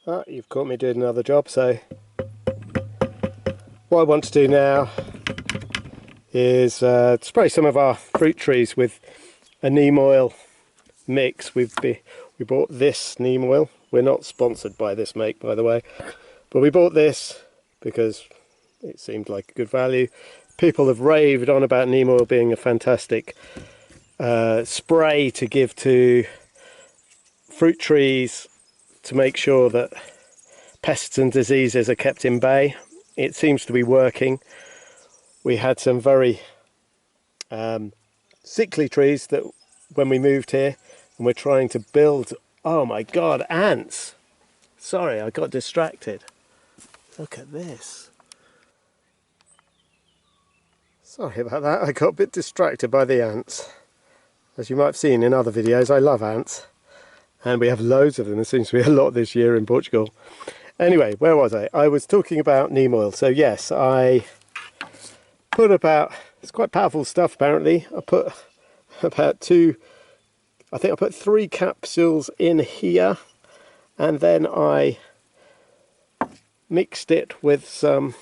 Ah, you've caught me doing another job, so what I want to do now is spray some of our fruit trees with a neem oil mix. We bought this neem oil. We're not sponsored by this make, by the way, but we bought this because it seemed like a good value. People have raved on about neem oil being a fantastic spray to give to fruit trees to make sure that pests and diseases are kept in bay. It seems to be working. We had some very sickly trees that when we moved here, and we're trying to build. Oh my god, ants! Sorry, I got distracted. Look at this. Sorry about that, I got a bit distracted by the ants. As you might have seen in other videos, I love ants. And we have loads of them. There seems to be a lot this year in Portugal. Anyway, where was I? I was talking about neem oil. So yes, I put about, it's quite powerful stuff apparently. I put about I think I put 3 capsules in here, and then I mixed it with some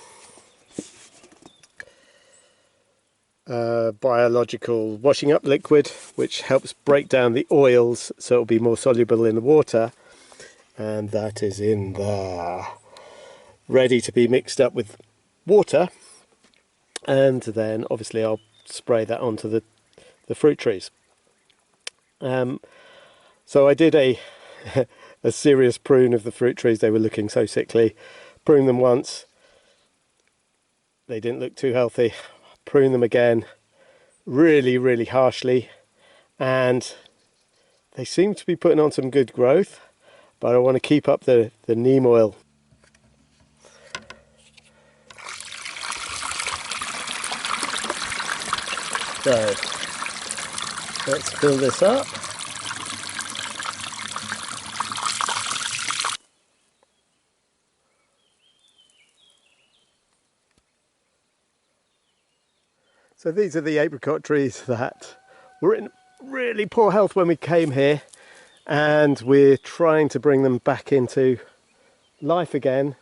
biological washing up liquid, which helps break down the oils so it'll be more soluble in the water, and that is in there, ready to be mixed up with water, and then obviously I'll spray that onto the fruit trees. So I did a a serious prune of the fruit trees. They were looking so sickly. Prune them once, they didn't look too healthy. Prune them again really harshly, and they seem to be putting on some good growth, but I want to keep up the neem oil. So let's fill this up. So these are the apricot trees that were in really poor health when we came here, and we're trying to bring them back into life again.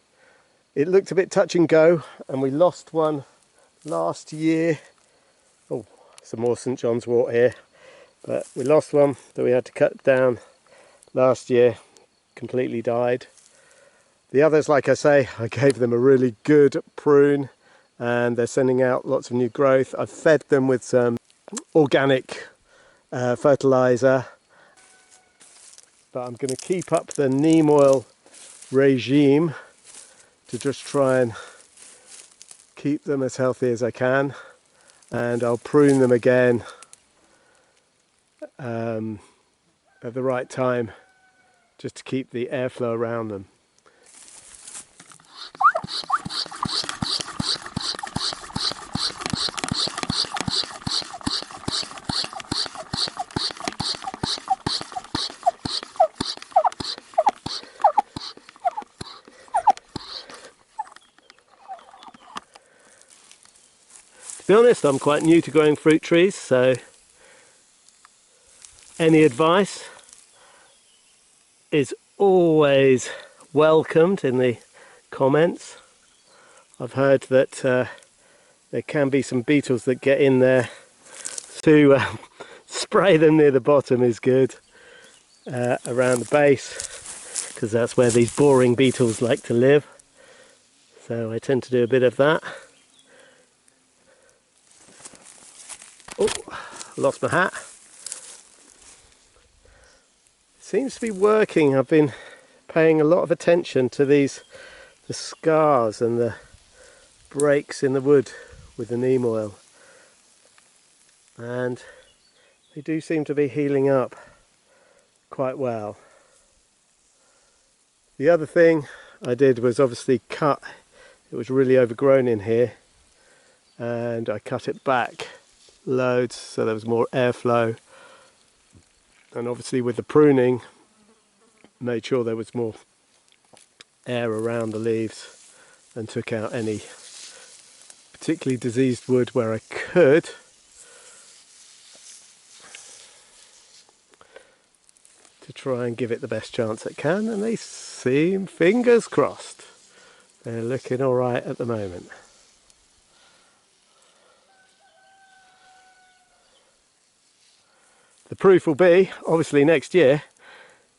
It looked a bit touch and go, and we lost one last year. Oh, some more St. John's wort here, but we lost one that we had to cut down last year. Completely died. The others, like I say, I gave them a really good prune, and they're sending out lots of new growth. I've fed them with some organic fertilizer, but I'm going to keep up the neem oil regime to just try and keep them as healthy as I can, and I'll prune them again at the right time, just to keep the airflow around them. To be honest, I'm quite new to growing fruit trees, so any advice is always welcomed in the comments. I've heard that there can be some beetles that get in there, to spray them near the bottom is good, around the base, because that's where these boring beetles like to live. So I tend to do a bit of that. Oh, lost my hat. Seems to be working. I've been paying a lot of attention to the scars and the breaks in the wood with the neem oil, and they do seem to be healing up quite well. The other thing I did was obviously cut, it was really overgrown in here, and I cut it back loads so there was more airflow, and obviously with the pruning made sure there was more air around the leaves and took out any particularly diseased wood where I could. To to try and give it the best chance it can, and they seem, fingers crossed, they're looking all right at the moment. The proof will be, obviously, next year,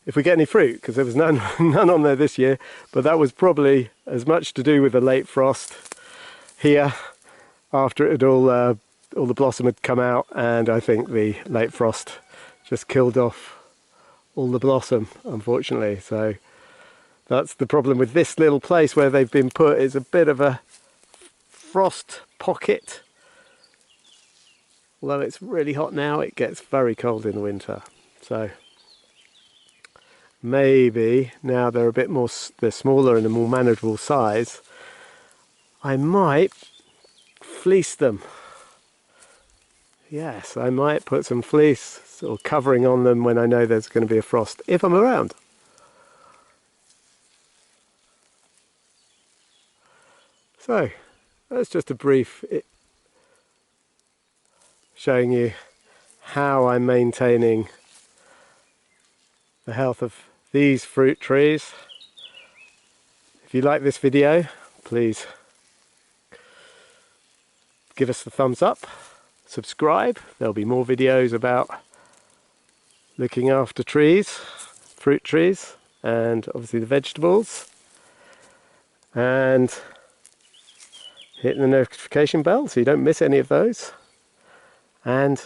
if we get any fruit, because there was none on there this year, but that was probably as much to do with the late frost here after it had all the blossom had come out, and I think the late frost just killed off all the blossom, unfortunately. So that's the problem with this little place where they've been put. It's a bit of a frost pocket. Although it's really hot now, it gets very cold in the winter. So maybe now they're a bit more, they're smaller and a more manageable size, I might fleece them. Yes, I might put some fleece or covering on them when I know there's going to be a frost, if I'm around. So that's just a brief showing you how I'm maintaining the health of these fruit trees. If you like this video, please give us the thumbs up, subscribe. There'll be more videos about looking after trees, fruit trees, and obviously the vegetables. And hit the notification bell so you don't miss any of those. And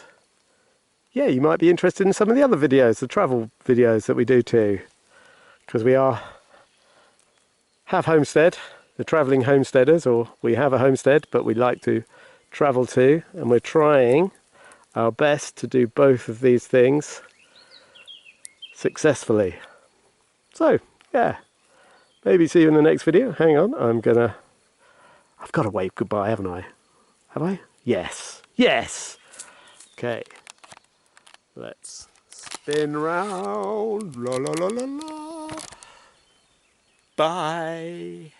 yeah, you might be interested in some of the other videos, the travel videos that we do too, because we have Homestead, the travelling homesteaders, or we have a homestead but we like to travel too, and we're trying our best to do both of these things successfully. So yeah, maybe see you in the next video. Hang on, I've got to wave goodbye, haven't I? Have I? Yes. Yes! Okay. Let's spin round. La la la la la. Bye.